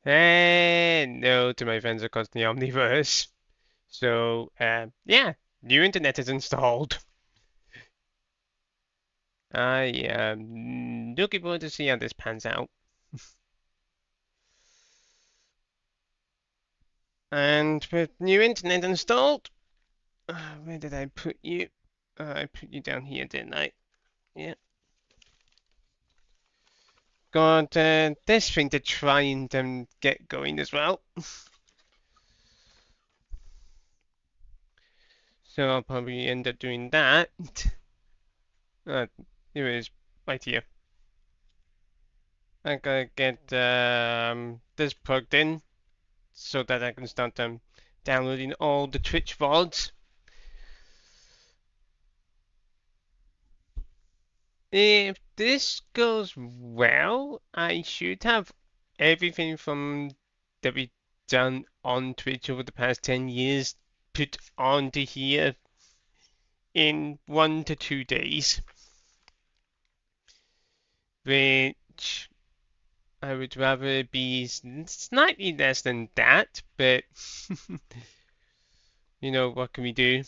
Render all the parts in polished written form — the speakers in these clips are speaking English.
Hello to my friends across the Omniverse. Yeah, new internet is installed. I am looking forward to see how this pans out. And with new internet installed, where did I put you? I put you down here, didn't I? Yeah. Got this thing to try and get going as well. So I'll probably end up doing that. Here it is, right here. I gotta get this plugged in so that I can start downloading all the Twitch VODs. If this goes well, I should have everything from that we've done on Twitch over the past 10 years put onto here in 1 to 2 days, which I would rather be slightly less than that, but you know, what can we do?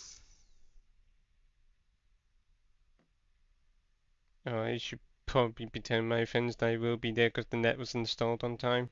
Oh, I should probably be telling my friends that I will be there because the net was installed on time.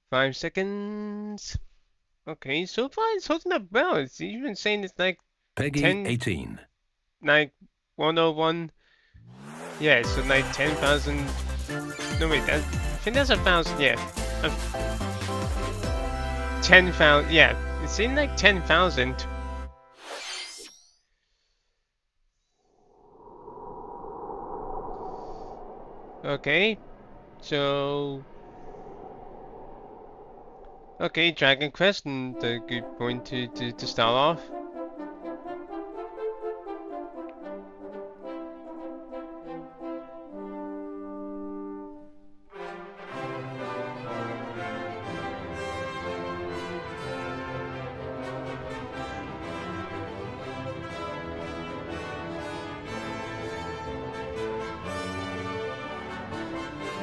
Five seconds. Okay, so far it's holding up well. It's even saying it's like Peggy 10, 18. like 101. Yeah, so like 10,000. No, wait, I think that's 1,000. Yeah, 10,000. Yeah, it's saying like 10,000. Okay, so. Okay, Dragon Quest, and a good point to start off.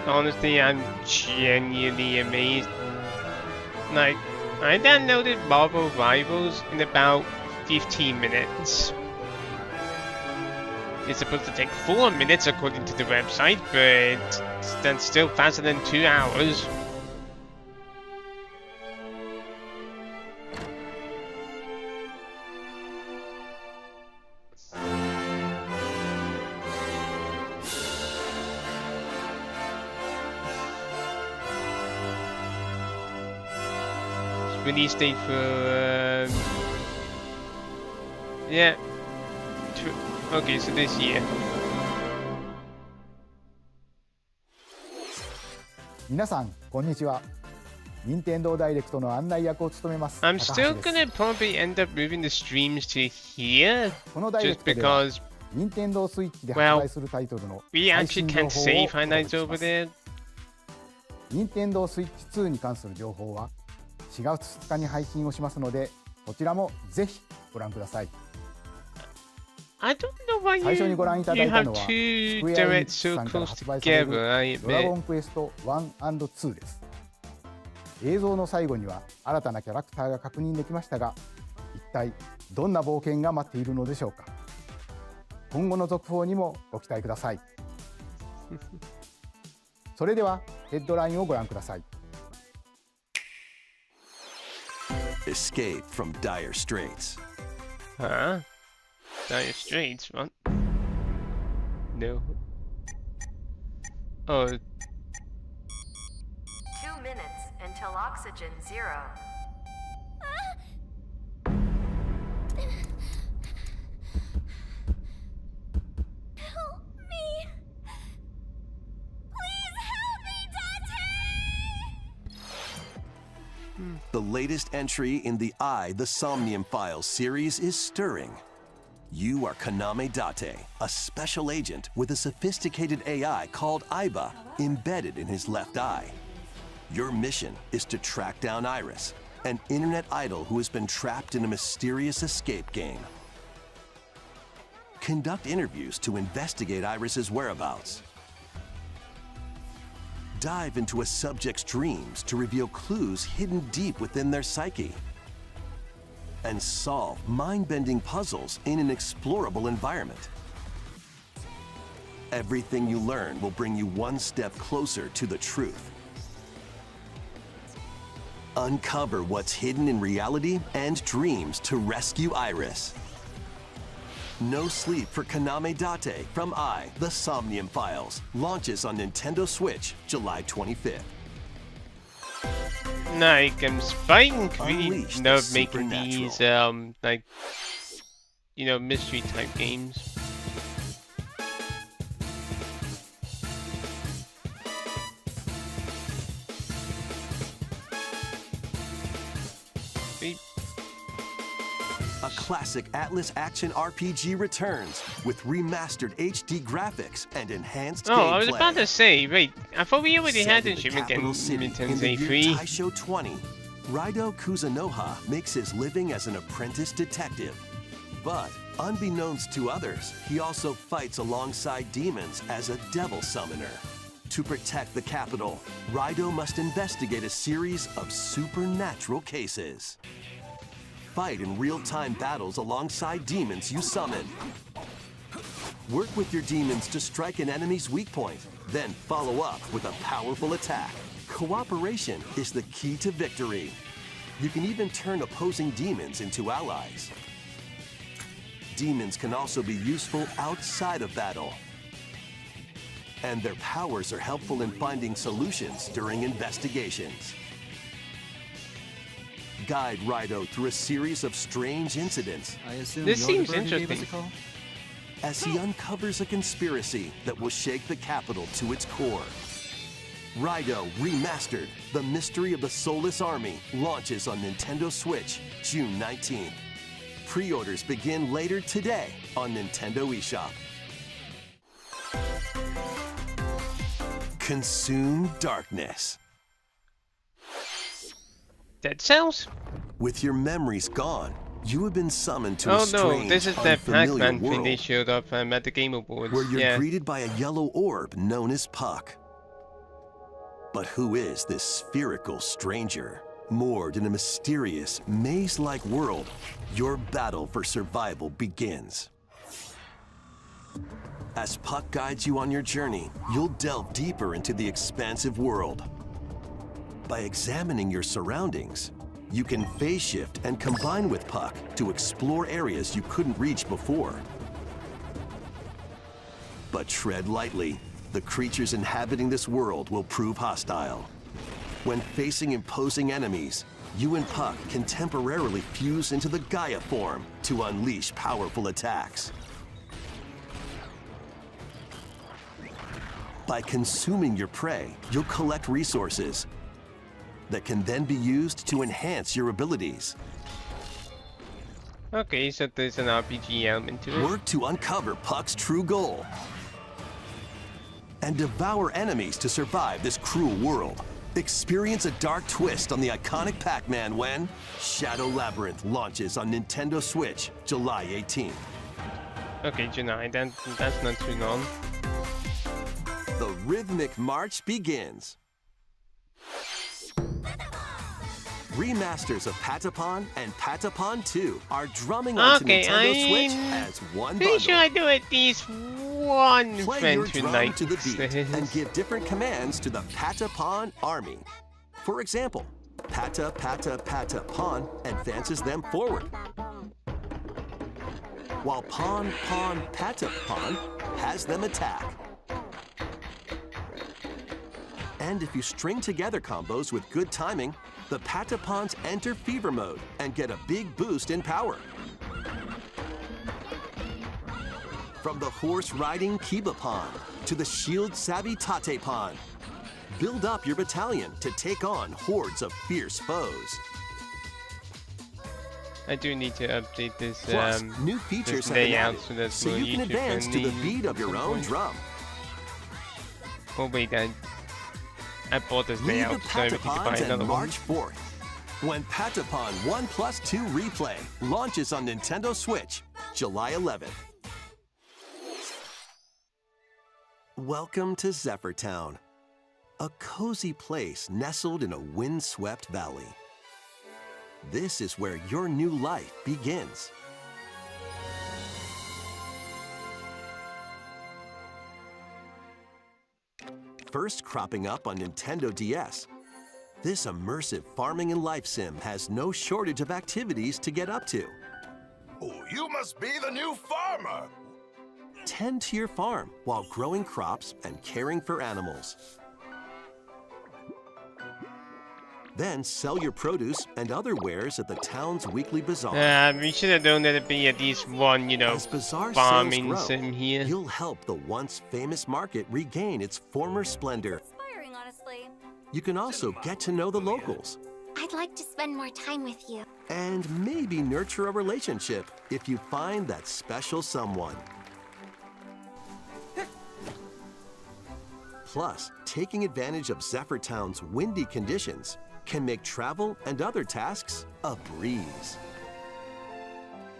Honestly, I'm genuinely amazed. Like, I downloaded Marvel Rivals in about 15 minutes. It's supposed to take 4 minutes according to the website, but that's still faster than 2 hours. Release date for yeah. Okay, so this year. 皆さんこんにちは。任天堂ダイレクトの案内役を務めます。 I'm 高 still 橋です gonna probably end up moving the streams to here このダイレ just クトでは because 任天堂スイッチで Well, 発売するタイトルの we 最 actually 新情 can't 報を save お届 highlights けし over ます。 there. 任天堂スイッチ2に関する情報は4月2日に配信をしますので、こちらもぜひご覧ください。 I don't know why 最初にご覧いただいた you の have は two スクエアエニッ directs クス so さんから close 発売される together, I ドラゴ admit. ンクエスト1&2です。映像の最後には新たなキャラクターが確認できましたが、一体どんな冒険が待っているのでしょうか。今後の続報にもご期待ください。それではヘッドラインをご覧ください。 Escape from dire straits. Huh? Dire Straits, what? No. Oh, 2 minutes until oxygen 0. Help me! Please help me, Dante! The latest entry in the I, the Somnium Files series is stirring. You are Kaname Date, a special agent with a sophisticated AI called Aiba embedded in his left eye. Your mission is to track down Iris, an internet idol who has been trapped in a mysterious escape game. Conduct interviews to investigate Iris's whereabouts. Dive into a subject's dreams to reveal clues hidden deep within their psyche. And solve mind-bending puzzles in an explorable environment. Everything you learn will bring you one step closer to the truth. Uncover what's hidden in reality and dreams to rescue Iris. No Sleep for Kaname Date from The Somnium Files launches on Nintendo Switch July 25th. Like, Spike really Unleash the love making these, supernatural. like, you know, mystery type games. A classic Atlas action RPG returns with remastered HD graphics and enhanced Oh, gameplay. I was about to say, wait, I thought we already Set had in this the achievement in capital city in Nintendo the year 3. Taisho 20, Raido Kuzunoha makes his living as an apprentice detective. But unbeknownst to others, he also fights alongside demons as a devil summoner. To protect the capital, Raido must investigate a series of supernatural cases. Fight in real-time battles alongside demons you summon. Work with your demons to strike an enemy's weak point, then follow up with a powerful attack. Cooperation is the key to victory. You can even turn opposing demons into allies. Demons can also be useful outside of battle. And their powers are helpful in finding solutions during investigations. Guide Raido through a series of strange incidents I assume This you're the seems bird who gave us a interesting. call? as he uncovers a conspiracy that will shake the capital to its core. Raido Remastered, The Mystery of the Soulless Army, launches on Nintendo Switch June 19th. Pre-orders begin later today on Nintendo eShop. Consume Darkness. Dead Cells? With your memories gone, you have been summoned to a Oh no, strange, this is that unfamiliar Pac-Man thing world they showed up at the Game Awards. where you're Yeah. greeted by a yellow orb known as Puck. But who is this spherical stranger? Moored in a mysterious, maze-like world, your battle for survival begins. As Puck guides you on your journey, you'll delve deeper into the expansive world. By examining your surroundings, you can phase shift and combine with Puck to explore areas you couldn't reach before. But tread lightly. The creatures inhabiting this world will prove hostile. When facing imposing enemies, you and Puck can temporarily fuse into the Gaia form to unleash powerful attacks. By consuming your prey, you'll collect resources that can then be used to enhance your abilities. Okay, so there's an RPG element to it. Work to uncover Puck's true goal and devour enemies to survive this cruel world. Experience a dark twist on the iconic Pac-Man when Shadow Labyrinth launches on Nintendo Switch July 18th. Okay, July, that's not too long. The rhythmic march begins. Remasters of Patapon and Patapon 2 are drumming onto Okay, Nintendo Switch I'm as one Pretty bundle. sure I do at least one Play friend your who drum likes to the beat and this. give different commands to the Patapon army. For example, Pata Pata Pata Pawn advances them forward, while Pawn Pawn Pata Pawn has them attack. And if you string together combos with good timing, the Patapons enter fever mode and get a big boost in power. From the horse-riding Kiba Pawn to the shield-savvy Tate Pawn, build up your battalion to take on hordes of fierce foes. I do need to update this Plus, new features have been layout added, so that's so more you can YouTube advance to the friendly beat of your at some own point. drum. Oh wait, I bought this Leave the layout so we can buy Patapons another and one. March 4th, when Patapon 1+2 Replay launches on Nintendo Switch, July 11th. Welcome to Zephyrtown, a cozy place nestled in a windswept valley. This is where your new life begins. First cropping up on Nintendo DS, this immersive farming and life sim has no shortage of activities to get up to. Oh, you must be the new farmer. Tend to your farm while growing crops and caring for animals. Then sell your produce and other wares at the town's weekly bazaar. We should have known that it'd be at least one, As bazaar sales farming grow, sim here. you'll help the once famous market regain its former splendor. Inspiring, honestly. You can also get to know the locals I'd like to spend more time with you. and maybe nurture a relationship if you find that special someone. Plus, taking advantage of Zephyrtown's windy conditions can make travel and other tasks a breeze.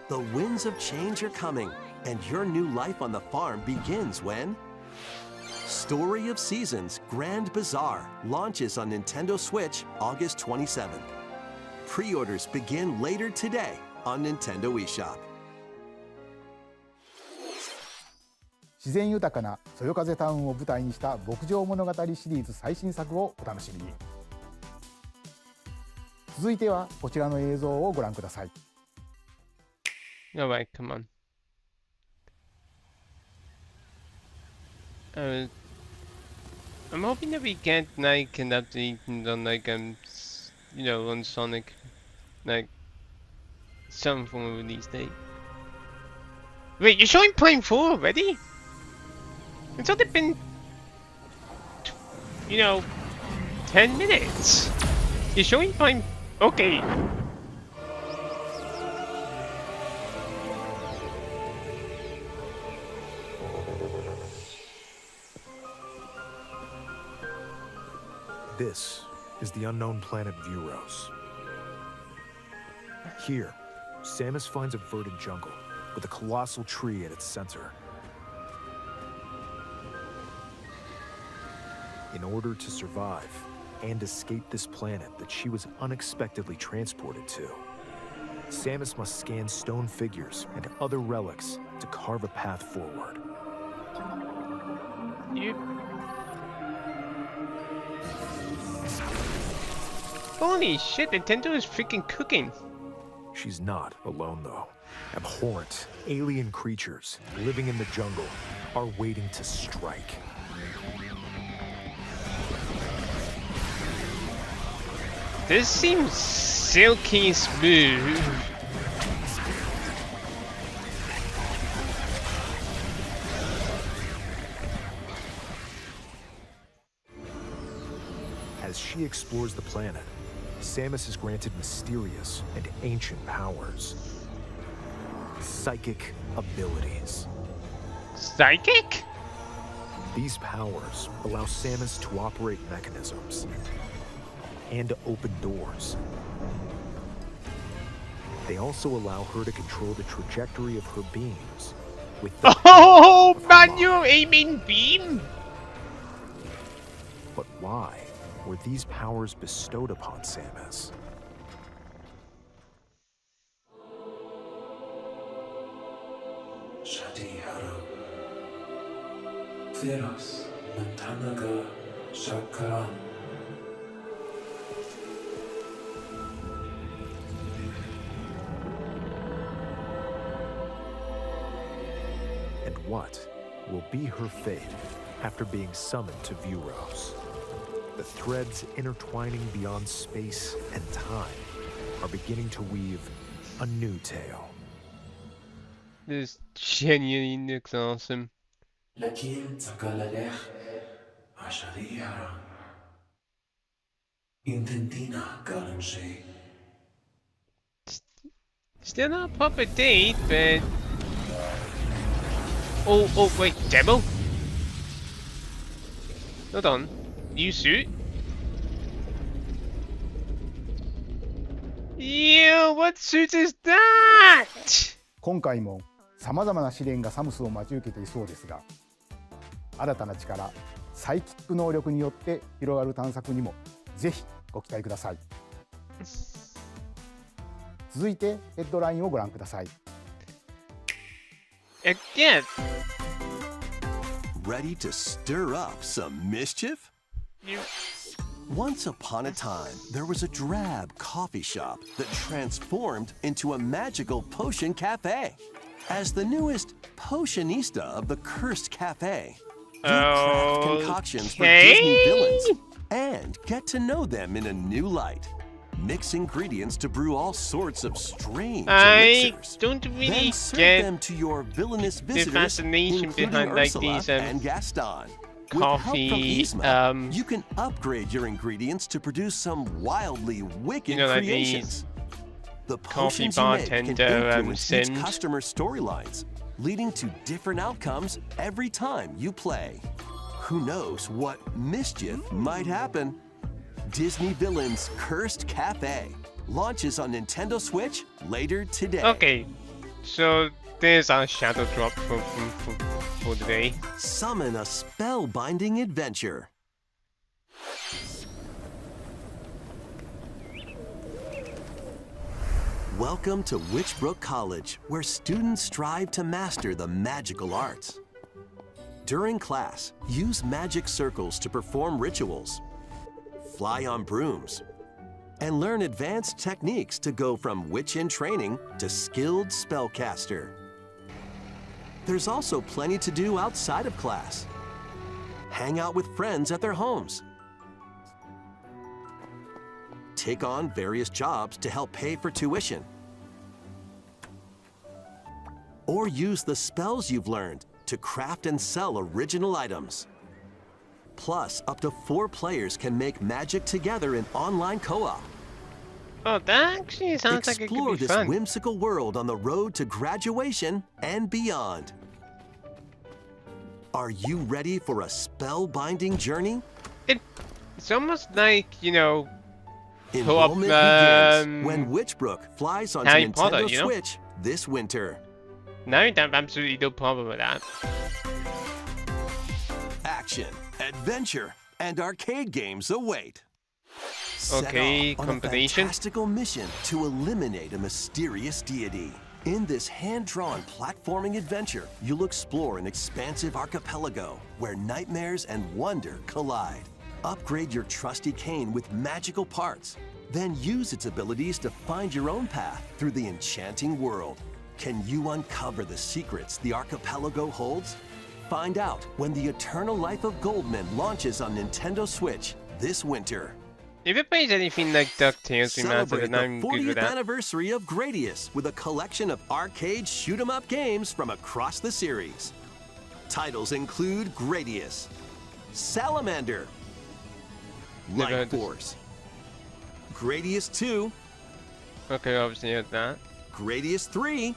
The winds of change are coming, and your new life on the farm begins when Story of Seasons Grand Bazaar launches on Nintendo Switch August 27th. Pre-orders begin later today on Nintendo eShop. 自然豊かなそよ風タウンを舞台にした牧場物語シリーズ最新作をお楽しみに。続いてはこちらの映像をご覧ください。 Alright, come on. I'm hoping that we get like an update on like on Sonic, like some form of release date. Wait, you're showing Prime 4 already? It's only been 10 minutes. You're showing Prime. Okay. This is the unknown planet Vuros. Here, Samus finds a verdant jungle with a colossal tree at its center. In order to survive and escape this planet that she was unexpectedly transported to, Samus must scan stone figures and other relics to carve a path forward. Holy shit, Nintendo is freaking cooking. She's not alone, though. Abhorrent, alien creatures living in the jungle are waiting to strike. This seems silky smooth. As she explores the planet, Samus is granted mysterious and ancient powers. Psychic abilities. Psychic? These powers allow Samus to operate mechanisms and to open doors. They also allow her to control the trajectory of her beams with the Oh, manual aiming beam? But why were these powers bestowed upon Samus? Shadihara Theros Nantanaga Shakaran. And what will be her fate after being summoned to Vuros? The threads intertwining beyond space and time are beginning to weave a new tale. This genuinely looks awesome. Lakin Takalalech Ashadihara Intentina Karanshi. Still not a proper date, but... Oh, wait, demo? Hold on. New suit? Ew, what suit is that? 今回もさまざまな試練がサムスを待ち受けていそうですが、新たな力サイキック能力によって広がる探索にもぜひご期待ください。続いてヘッドラインをご覧ください。 Again. Ready to stir up some mischief? You... Once upon a time, there was a drab coffee shop that transformed into a magical potion cafe. As the newest potionista of the cursed cafe, you craft concoctions for Disney villains and get to know them in a new light. Mix ingredients to brew all sorts of strange elixirs. Don't really Then serve get them to your villainous the visitors, fascination including behind like Ursula these and Gaston. With coffee, help from Yzma, you can upgrade your ingredients to produce some wildly wicked like creations. The coffee potions you make can bartender, influence each Sind. customer's storylines, leading to different outcomes every time you play. Who knows what mischief might happen? Disney Villains Cursed Cafe launches on Nintendo Switch later today. Okay, so there's our shadow drop for today. Summon a spellbinding adventure. Welcome to Witchbrook College, where students strive to master the magical arts. During class, use magic circles to perform rituals, fly on brooms, and learn advanced techniques to go from witch in training to skilled spellcaster. There's also plenty to do outside of class. Hang out with friends at their homes. Take on various jobs to help pay for tuition. Or use the spells you've learned to craft and sell original items. Plus, up to 4 players can make magic together in online co-op. Oh, that actually sounds like it Explore could be this fun. whimsical world on the road to graduation and beyond. Are you ready for a spellbinding journey? It's almost like, you know, Enrollment begins when Witchbrook flies onto Harry Nintendo Potter, you know? Switch this winter. now I have absolutely no problem with that. Action, adventure, and arcade games await. Set Okay, off on a combination. fantastical mission to eliminate a mysterious deity. In this hand-drawn platforming adventure, you'll explore an expansive archipelago where nightmares and wonder collide. Upgrade your trusty cane with magical parts, then use its abilities to find your own path through the enchanting world. Can you uncover the secrets the archipelago holds? Find out when the Eternal Life of Goldman launches on Nintendo Switch this winter. If it plays anything like DuckTales remastered, Celebrate then the I'm good with 40th that. anniversary of Gradius with a collection of arcade shoot-'em-up games from across the series. Titles include Gradius, Salamander, Never heard Light this. Force, Gradius 2, Okay, obviously heard that. Gradius 3,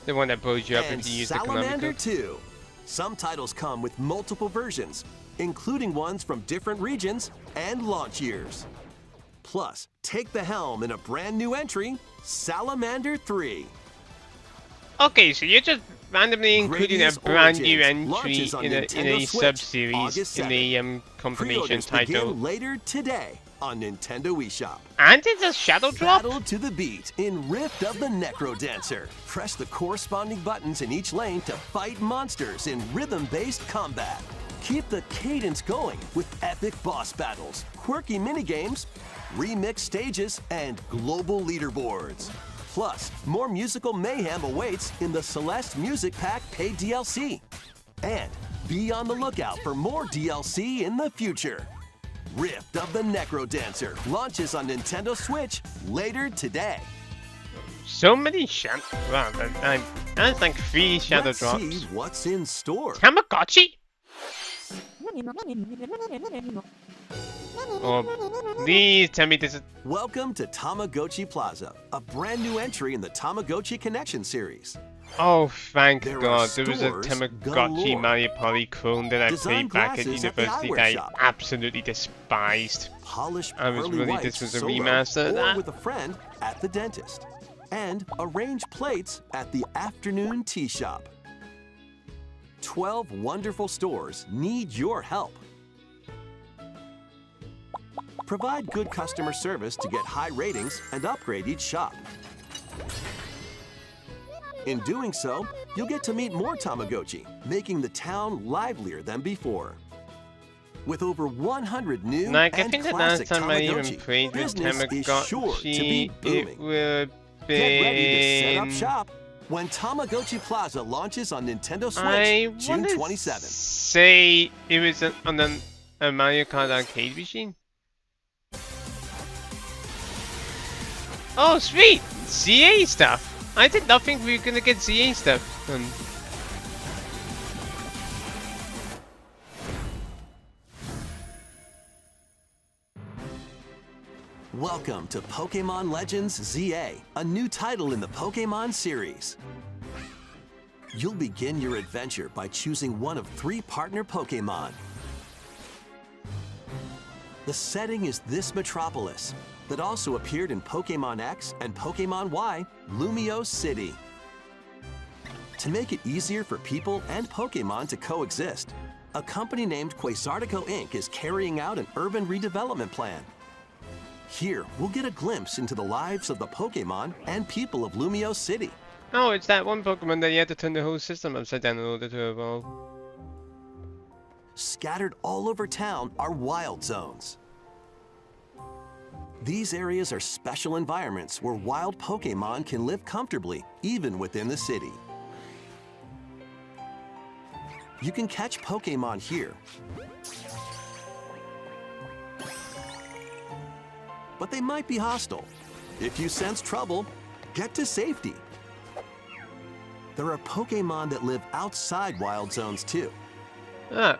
The one that blows you up and if you use the Salamander Konami 2. Some titles come with multiple versions, including ones from different regions and launch years. Plus, take the helm in a brand new entry, Salamander 3. Okay, so you're just randomly including a Gradius brand new Origins entry launches on in a Nintendo Switch sub-series August in the combination Pre-orders title. begin later today on Nintendo eShop. And it's a shadow drop? Battle to the beat in Rift of the Necro Dancer. Press the corresponding buttons in each lane to fight monsters in rhythm-based combat. Keep the cadence going with epic boss battles, quirky minigames, remix stages, and global leaderboards. Plus, more musical mayhem awaits in the Celeste Music Pack paid DLC. And be on the lookout for more DLC in the future. Rift of the Necro Dancer launches on Nintendo Switch later today. So many shadow... Wow, that's like 3 shadow Let's drops. see what's in store. Tamagotchi? Or please tell me this is. Welcome to Tamagotchi Plaza, a brand new entry in the Tamagotchi Connection series. Oh, thank There are God. There was a stores Tamagotchi galore. Mario Party clone that I Design played back at glasses at the university eyewear that I shop. absolutely despised. Polish I was pearly really- whites this was a solo remaster of or that. with a friend at the dentist. And arrange plates at the afternoon tea shop. 12 wonderful stores need your help. Provide good customer service to get high ratings and upgrade each shop. In doing so, you'll get to meet more Tamagotchi, making the town livelier than before. With over 100 new Like, I and think the classic last time I even Tamagotchi, played with business is sure to be Tamagotchi, booming. it would Get ready to set up been. shop when Tamagotchi Plaza launches on Nintendo Switch I June wanna 27th. say it was on a Mario Kart arcade machine. Oh, sweet! ZA stuff! I did not think we were gonna get ZA stuff. Welcome to Pokemon Legends ZA, a new title in the Pokemon series. You'll begin your adventure by choosing one of 3 partner Pokemon. The setting is this metropolis that also appeared in Pokemon X and Pokemon Y, Lumio City. To make it easier for people and Pokemon to coexist, a company named Quasartico Inc. is carrying out an urban redevelopment plan. Here, we'll get a glimpse into the lives of the Pokemon and people of Lumio City. Oh, it's that one Pokemon that you had to turn the whole system upside down in order to evolve. Scattered all over town are wild zones. These areas are special environments where wild Pokemon can live comfortably, even within the city. You can catch Pokemon here, but they might be hostile. If you sense trouble, get to safety. There are Pokemon that live outside wild zones too. Ah,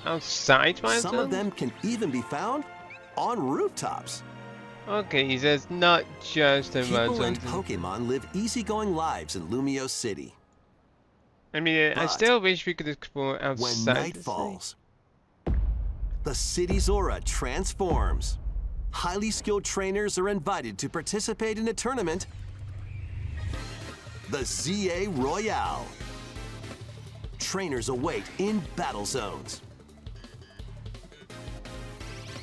outside my Some of them can even be found on rooftops. Okay, he says not just in wild People and zones. Pokemon live easygoing lives in Lumio City. I mean, I But still wish we could explore When outside. night the city. falls, the city's aura transforms. Highly skilled trainers are invited to participate in a tournament, the ZA Royale. Trainers await in battle zones.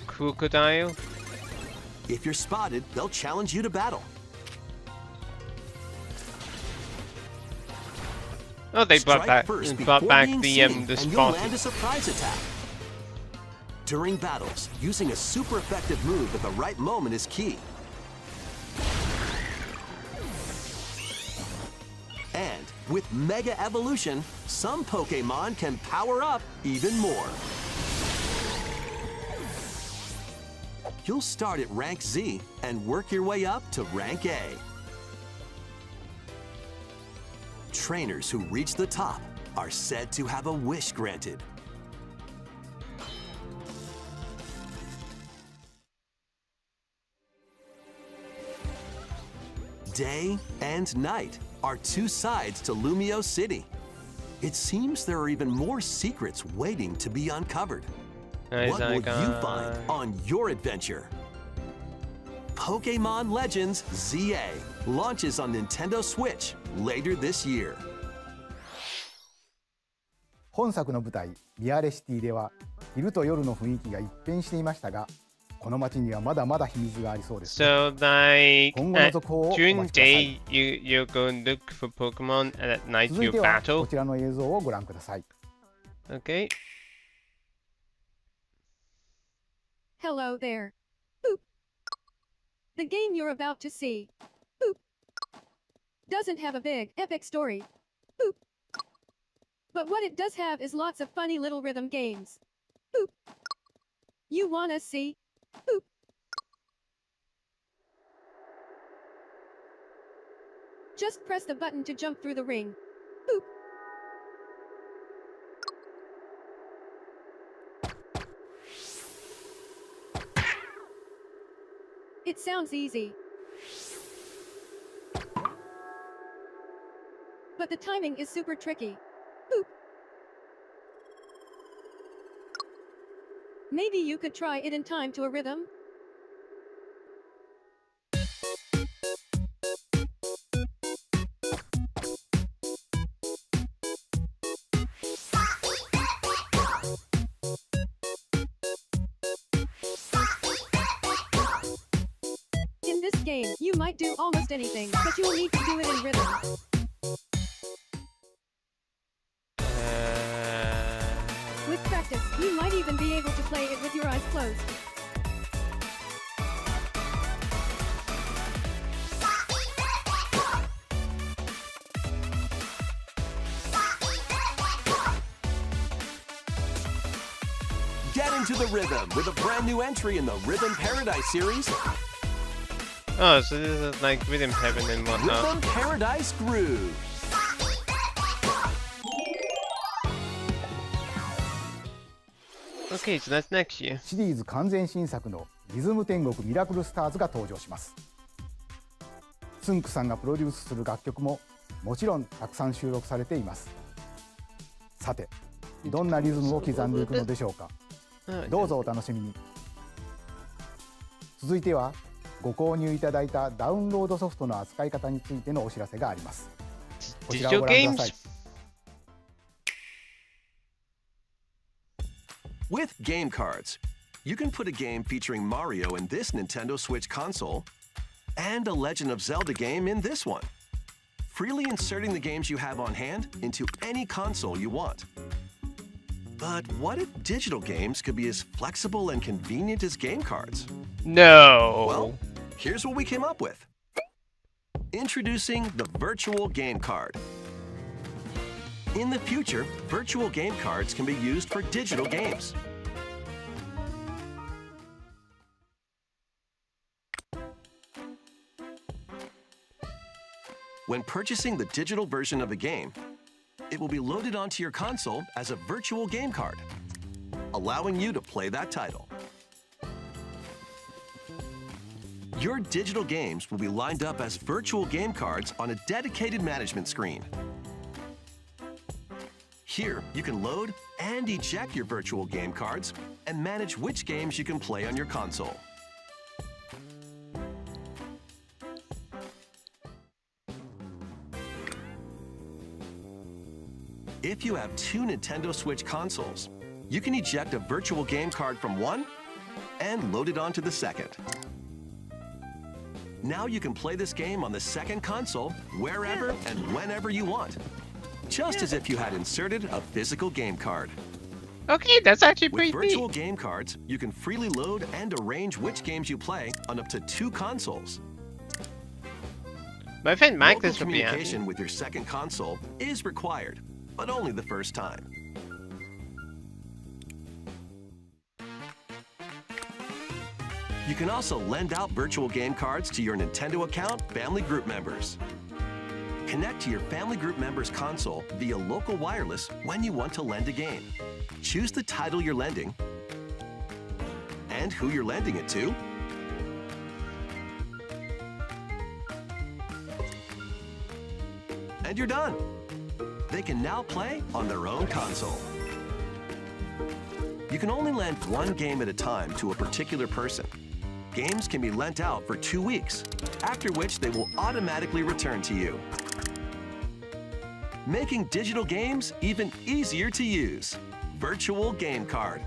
Crocodile. If you're spotted, they'll challenge you to battle. Oh, they brought Strike back first brought before back being the seen, the and you'll spot. land a surprise attack. During battles, using a super effective move at the right moment is key. And with Mega Evolution, some Pokemon can power up even more. You'll start at Rank Z and work your way up to Rank A. Trainers who reach the top are said to have a wish granted. Day and night are 2 sides to Lumio City. It seems there are even more secrets waiting to be uncovered. Nice, What will you icon. find on your adventure? Pokemon Legends ZA launches on Nintendo Switch later this year. 本作の舞台ミアレシティでは昼と夜の雰囲気が一変していましたが、この街にはまだまだ秘密がありそうですね。 So like 今後の at, 続報をお待 during ちください。 day you're going to look for Pokemon and at night 続い you ては battle. こちらの映像をご覧ください。 Okay. Hello there. Boop. The game you're about to see. Boop. Doesn't have a big, epic story. Boop. But what it does have is lots of funny little rhythm games. Boop. You wanna see? Boop. Just press the button to jump through the ring. Boop. It sounds easy. But the timing is super tricky. Boop. Maybe you could try it in time to a rhythm? In this game, you might do almost anything, but you'll need to do it in rhythm. With practice, you might even be able to play it with your eyes closed. Get into the rhythm with a brand new entry in the Rhythm Paradise series, Oh, so this is like Rhythm Heaven and whatnot. Rhythm Paradise Groove. Okay, so that's next year. シリーズ完全新作のリズム天国ミラクルスターズが登場します。つんくさんがプロデュースする楽曲ももちろんたくさん収録されています。さて、どんなリズムを刻んでいくのでしょうか。どうぞお楽しみに。続いてはご購入いただいたダウンロードソフトの扱い方についてのお知らせがあります。こちらをご覧ください。With game cards, you can put a game featuring Mario in this Nintendo Switch console and a Legend of Zelda game in this one, freely inserting the games you have on hand into any console you want. But what if digital games could be as flexible and convenient as game cards? No. Well, here's what we came up with. Introducing the Virtual Game Card. In the future, virtual game cards can be used for digital games. When purchasing the digital version of a game, it will be loaded onto your console as a virtual game card, allowing you to play that title. Your digital games will be lined up as virtual game cards on a dedicated management screen. Here, you can load and eject your virtual game cards and manage which games you can play on your console. If you have two Nintendo Switch consoles, you can eject a virtual game card from one and load it onto the second. Now you can play this game on the second console wherever and whenever you want, just as if you had inserted a physical game card. Okay, that's actually With pretty virtual neat. game cards, you can freely load and arrange which games you play on up to two consoles. My friend Mike Local this would be happy. communication with your second console is required, but only the first time. You can also lend out virtual game cards to your Nintendo account family group members. Connect to your family group members' console via local wireless when you want to lend a game. Choose the title you're lending and who you're lending it to. And you're done. They can now play on their own console. You can only lend one game at a time to a particular person. Games can be lent out for 2 weeks, after which they will automatically return to you. Making digital games even easier to use. Virtual Game Card.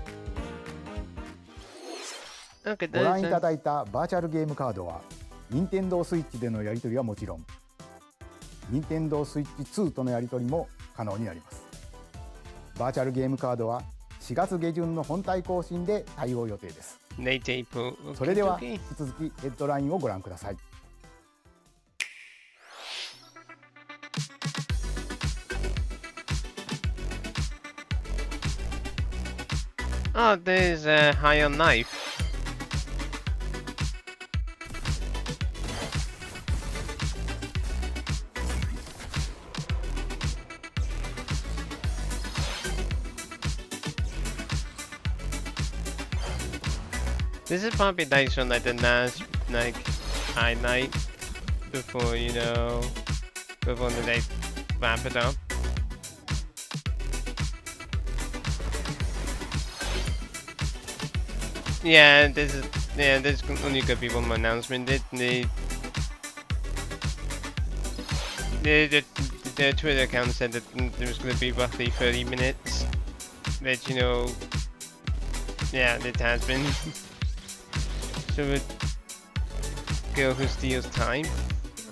Okay, ご覧いた that's だいたバーチャルゲームカードは、任天堂スイッチでのやり取りはもちろん、任天堂スイッチ2とのやり取りも可能になります。バーチャルゲームカードは4月下旬の本体更新で対応予定です。 late April. それでは Okay. 引き続きヘッドラインをご覧ください。Oh, there's a higher knife. This is probably nice one like the last like highlight before before they wrap it up. Yeah, there's only gonna be one more announcement. The Twitter account said that there was gonna be roughly 30 minutes, but yeah, it has been. So with Girl Who Steals Time.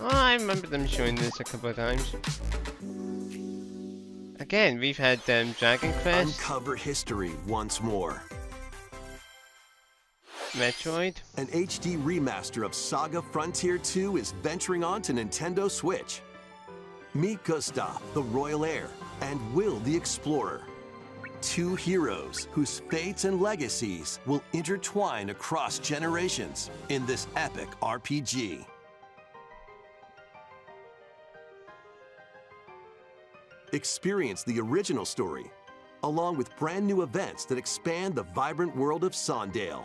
Oh, I remember them showing this a couple of times. Again, we've had Dragon Quest, Uncover history once more. Metroid. An HD remaster of Saga Frontier 2 is venturing on to Nintendo Switch. Meet Gustav, the royal heir, and Will the explorer. Two heroes whose fates and legacies will intertwine across generations in this epic RPG. Experience the original story, along with brand new events that expand the vibrant world of Sondale.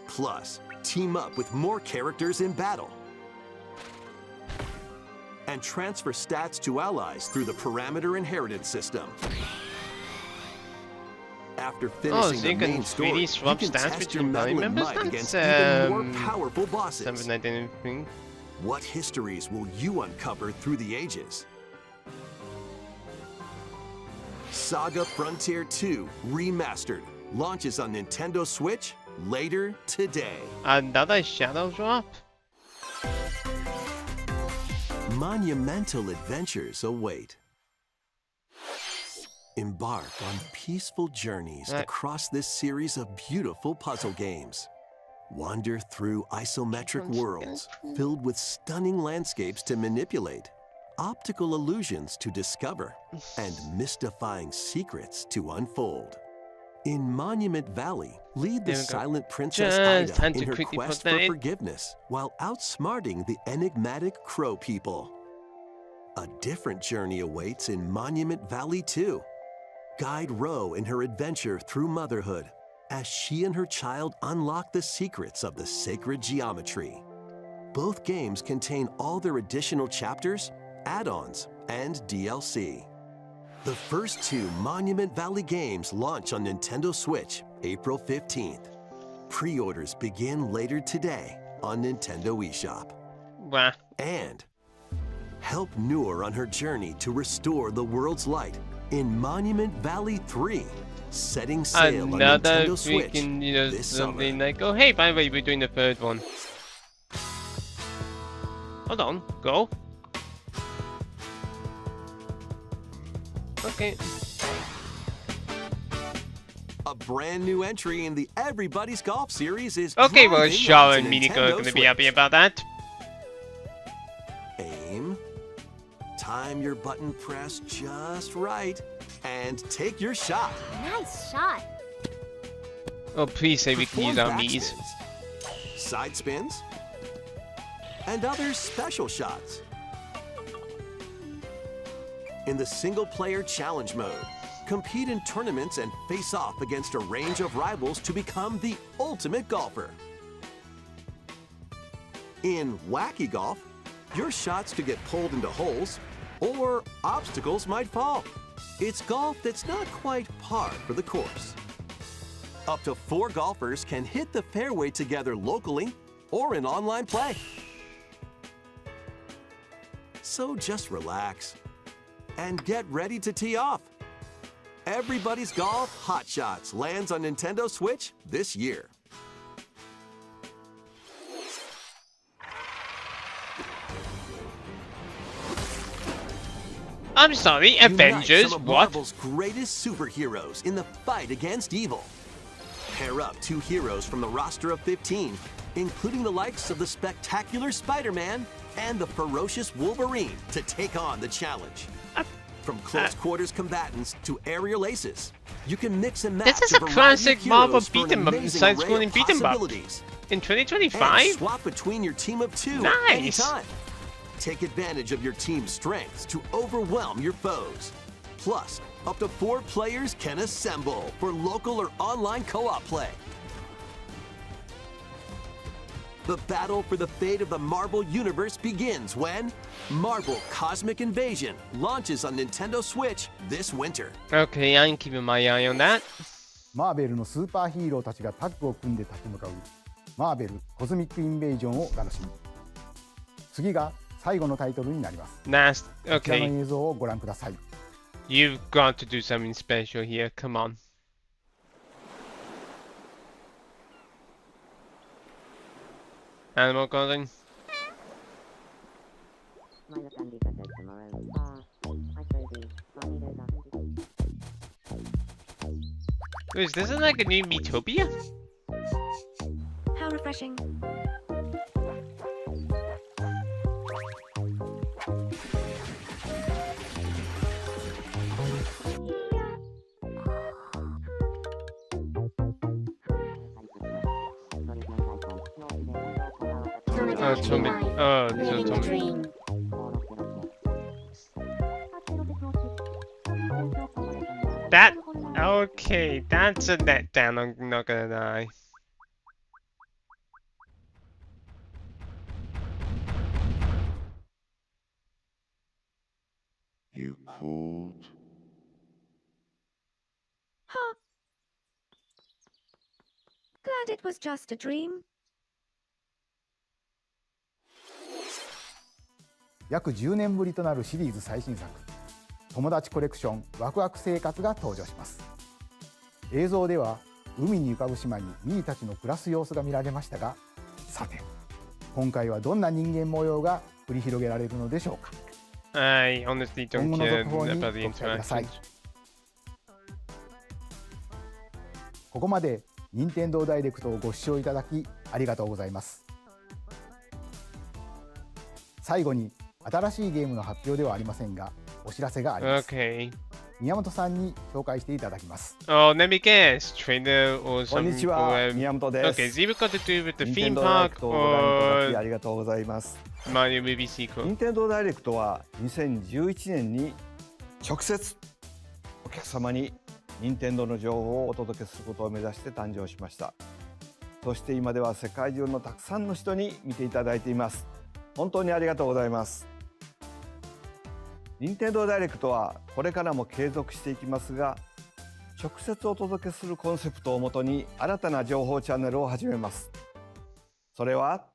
Plus, team up with more characters in battle. And transfer stats to allies through the parameter inheritance system. After finishing the main story, you can test your mettle and might against even more powerful bosses. Something I didn't think. What histories will you uncover through the ages? Saga Frontier 2 Remastered launches on Nintendo Switch later today. Another shadow drop? Monumental adventures await. Embark on peaceful journeys across this series of beautiful puzzle games. Wander through isometric worlds filled with stunning landscapes to manipulate, optical illusions to discover, and mystifying secrets to unfold. In Monument Valley, lead the silent Princess Ida in her quest for forgiveness while outsmarting the enigmatic Crow people. A different journey awaits in Monument Valley 2. Guide Ro in her adventure through motherhood as she and her child unlock the secrets of the sacred geometry. Both games contain all their additional chapters, add-ons, and DLC. The first two Monument Valley games launch on Nintendo Switch April 15th. Pre-orders begin later today on Nintendo eShop. Wah. And help Noor on her journey to restore the world's light in Monument Valley 3, setting sail on Nintendo Switch this something summer. like, oh hey, by the way, we're doing the third one. Hold on, go. Okay. A brand new entry in the Everybody's Golf series is Okay, well, driving Shaw onto and Miniko Nintendo are gonna be Switch. happy about that. Aim, time your button press just right, and take your shot. Nice shot. Oh, please say we can use our Perform Mii's. backspins, side spins, and other special shots. In the single-player challenge mode, compete in tournaments and face off against a range of rivals to become the ultimate golfer. In Wacky Golf, your shots could get pulled into holes, or obstacles might fall. It's golf that's not quite par for the course. Up to 4 golfers can hit the fairway together locally or in online play. So just relax and get ready to tee off. Everybody's Golf Hot Shots lands on Nintendo Switch this year. I'm sorry, Unite Avengers, some of what? Marvel's greatest superheroes in the fight against evil. Pair up 2 heroes from the roster of 15, including the likes of the spectacular Spider-Man and the ferocious Wolverine to take on the challenge. From close quarters combatants to aerial aces, you can mix and match This is a variety classic of Marvel heroes for an beat 'em up, amazing side-scrolling array of beat 'em up. possibilities. In And 2025? swap between your team of 2 Nice. anytime. Take advantage of your team's strengths to overwhelm your foes. Plus, up to 4 players can assemble for local or online co-op play. The battle for the fate of the Marvel Universe begins when Marvel Cosmic Invasion launches on Nintendo Switch this winter. Okay, I'm keeping my eye on that. マーベルのスーパーヒーローたちがタッグを組んで立ち向かうマーベルコズミックインベージョンをお楽しみ。次が最後のタイトルになります。 Last, こちらの okay, 映像をご覧ください。 you've got to do something special here. Come on. Animal Crossing. Wait, is this like a new Metopia? How refreshing. Oh, Tommy. Oh, so Tommy. That okay, that's a letdown, I'm not gonna lie. You called? Huh. Glad it was just a dream. 約10年ぶりとなるシリーズ最新作友達コレクションワクワク生活が登場します。映像では海に浮かぶ島にミーたちの暮らす様子が見られましたが、さて今回はどんな人間模様が繰り広げられるのでしょうか。 I honestly 今 don't 後の care 続報にご about 期 the 待ください。 interactions. ここまで任天堂ダイレクトをご視聴いただきありがとうございます。最後に新しいゲームの発表ではありませんがお知らせがあります。 Okay. 宮本さんに紹介していただきます。 Oh, let me guess. Trainer or こんに something ち for は、宮本で Okay, す。 is it got to do with the 任天 theme 堂ダイレク park トをご覧いただき or ありがとうございます。 Mario movie sequel? 任天堂ダイレクトは2011年に直接お客様に任天堂の情報をお届けすることを目指して誕生しました。そして今では世界中のたくさんの人に見ていただいています。本当にありがとうございます。任天堂ダイレクトはこれからも継続していきますが、直接お届けするコンセプトをもとに新たな情報チャンネルを始めます。それは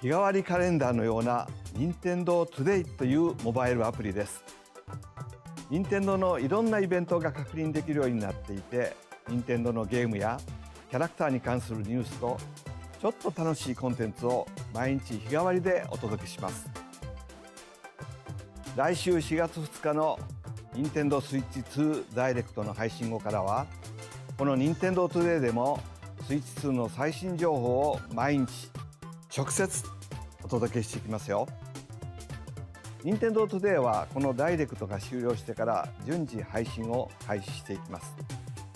日替わりカレンダーのような任天堂トゥデイというモバイルアプリです。任天堂のいろんなイベントが確認できるようになっていて、任天堂のゲームやキャラクターに関するニュースとちょっと楽しいコンテンツを毎日日替わりでお届けします。来週4月2日の任天堂スイッチ2ダイレクトの配信後からは、この任天堂トゥデイでもスイッチ2の最新情報を毎日直接お届けしていきますよ。任天堂トゥデイはこのダイレクトが終了してから順次配信を開始していきます。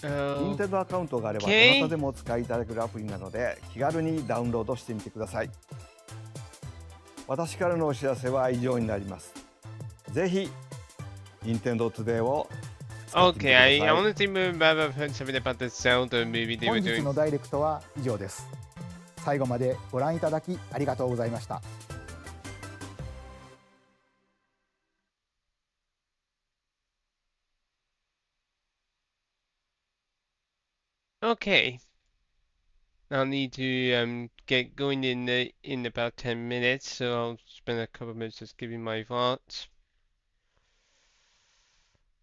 任天堂アカウントがあればどなたでもお使いいただけるアプリなので気軽にダウンロードしてみてください。私からのお知らせは以上になります。ぜひ任天堂トゥデイを使ってみてく Okay, ださ I い。 honestly remember I've heard something about the Zelda movie they 本 were 日 doing. のダイレクトは以上です。最後までご覧いただきありがとうございました。Okay. I'll need to get going in about 10 minutes, so I'll spend a couple of minutes just giving my thoughts.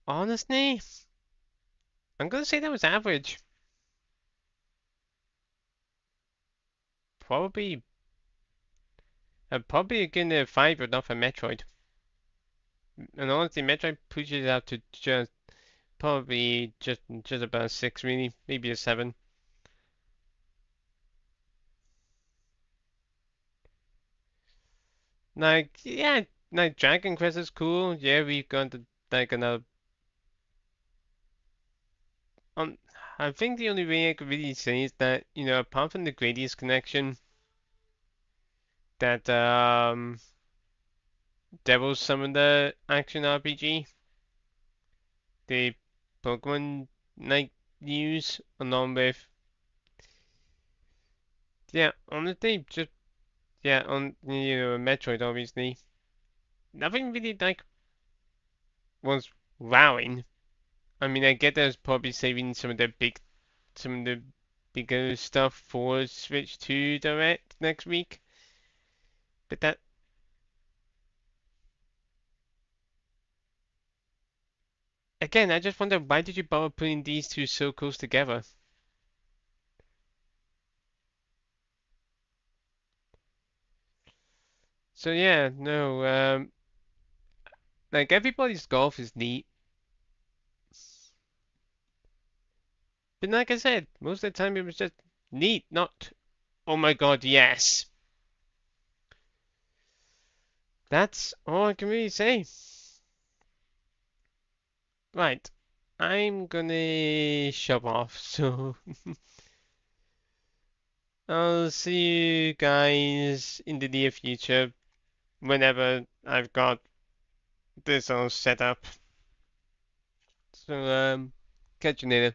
Honestly, I'm gonna say that was average. Probably gonna 5 or not for Metroid. And honestly, Metroid pushes it out to just probably just about 6 really, maybe a 7. Like, yeah, like Dragon Quest is cool. Yeah, we've got like another. I think the only way I could really say is that, you know, apart from the Gradius connection, that Devil Summoner action RPG, the Pokemon like news, along with Yeah, honestly, just yeah, on Metroid obviously, nothing really like was wowing. I mean, I get there's probably saving some of the bigger stuff for Switch 2 Direct next week, but that again, I just wonder why did you bother putting these two so close together? So yeah, no, like everybody's golf is neat, but like I said, most of the time it was just neat, not oh my god, yes. That's all I can really say. Right, I'm gonna shove off, so I'll see you guys in the near future whenever I've got this all set up. So, catch you later.